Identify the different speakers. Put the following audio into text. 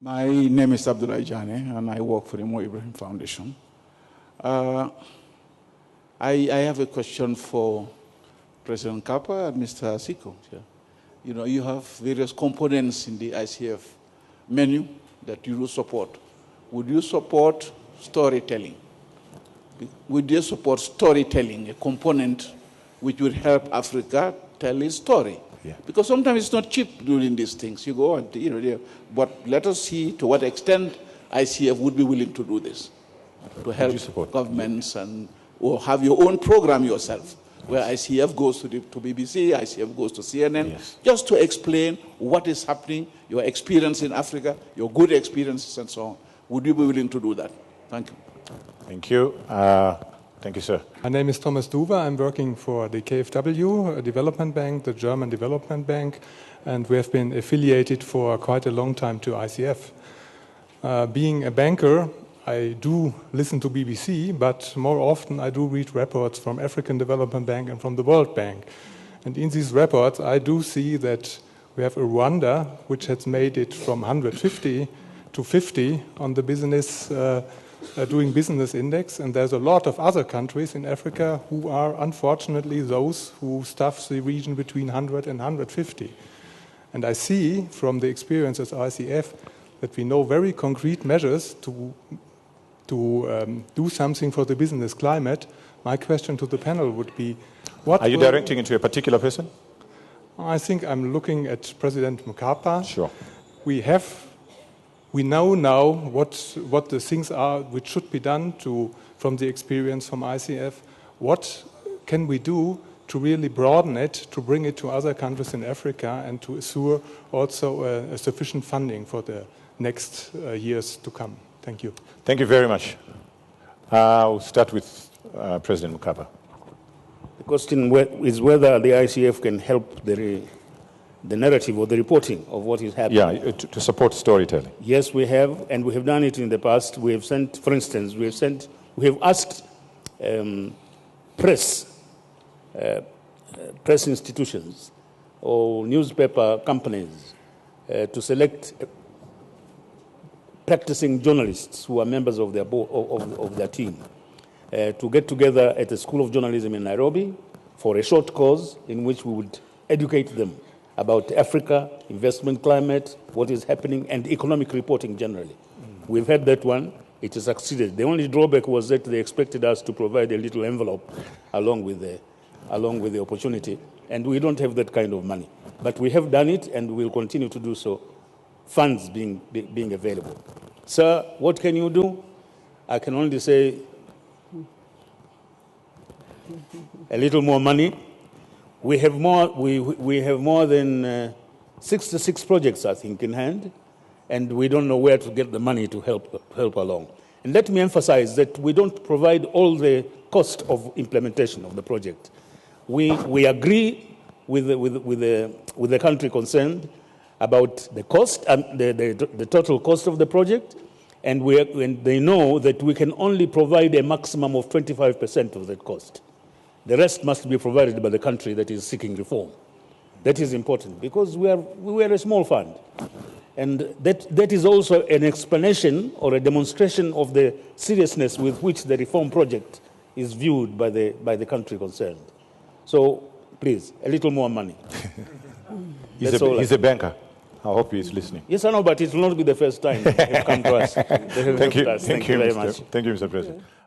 Speaker 1: My name is Abdullah Jane, and I work for the Mo Ibrahim Foundation. I have a question for President Mkapa and Mr. Siko. Yeah. You know, you have various components in the ICF menu that you will support. Would you support storytelling? Would you support storytelling, a component which would help Africa tell its story? Yeah. Because sometimes it's not cheap doing these things. You go on, but let us see to what extent ICF would be willing to do this, to help governments or have your own program yourself, where ICF goes to BBC, ICF goes to CNN, just to explain what is happening, your experience in Africa, your good experiences and so on. Would you be willing to do that? Thank you.
Speaker 2: Thank you. Thank you, sir.
Speaker 3: My name is Thomas Duver. I'm working for the KfW, a development bank, the German Development Bank, and we have been affiliated for quite a long time to ICF. Being a banker, I do listen to BBC, but more often I do read reports from African Development Bank and from the World Bank. And in these reports, I do see that we have a Rwanda, which has made it from 150 to 50 on the business doing business index, and there's a lot of other countries in Africa who are unfortunately those who stuff the region between 100 and 150. And I see from the experience as ICF that we know very concrete measures to do something for the business climate. My question to the panel would be, what
Speaker 2: are you directing it to a particular person?
Speaker 3: I think I'm looking at President Mkapa.
Speaker 2: Sure.
Speaker 3: We know now what the things are which should be done from the experience from ICF. What can we do to really broaden it, to bring it to other countries in Africa, and to assure also a sufficient funding for the next years to come? Thank you.
Speaker 2: Thank you very much. I'll start with President Mkapa.
Speaker 4: The question is whether the ICF can help the narrative or the reporting of what is happening.
Speaker 2: Yeah, to support storytelling.
Speaker 4: Yes, we have, and we have done it in the past. We have sent, for instance, we have asked press institutions or newspaper companies to select practicing journalists who are members of their of their team to get together at the School of Journalism in Nairobi for a short course in which we would educate them about Africa, investment climate, what is happening, and economic reporting generally. We've had that one. It has succeeded. The only drawback was that they expected us to provide a little envelope along with the opportunity, and we don't have that kind of money. But we have done it, and we'll continue to do so, funds being available. Sir, what can you do? I can only say a little more money. We have more than 66 projects, I think, in hand, and we don't know where to get the money to help along. And let me emphasize that we don't provide all the cost of implementation of the project. We agree with the country concerned about the cost, the total cost of the project, and they know that we can only provide a maximum of 25% of that cost. The rest must be provided by the country that is seeking reform. That is important because we are a small fund. And that is also an explanation or a demonstration of the seriousness with which the reform project is viewed by the country concerned. So, please, a little more money.
Speaker 2: He's a banker. I hope he's listening.
Speaker 4: Yes, I know, but it will not be the first time they've come to us.
Speaker 2: Thank you.
Speaker 4: Thank you very much.
Speaker 2: Thank you, Mr. President.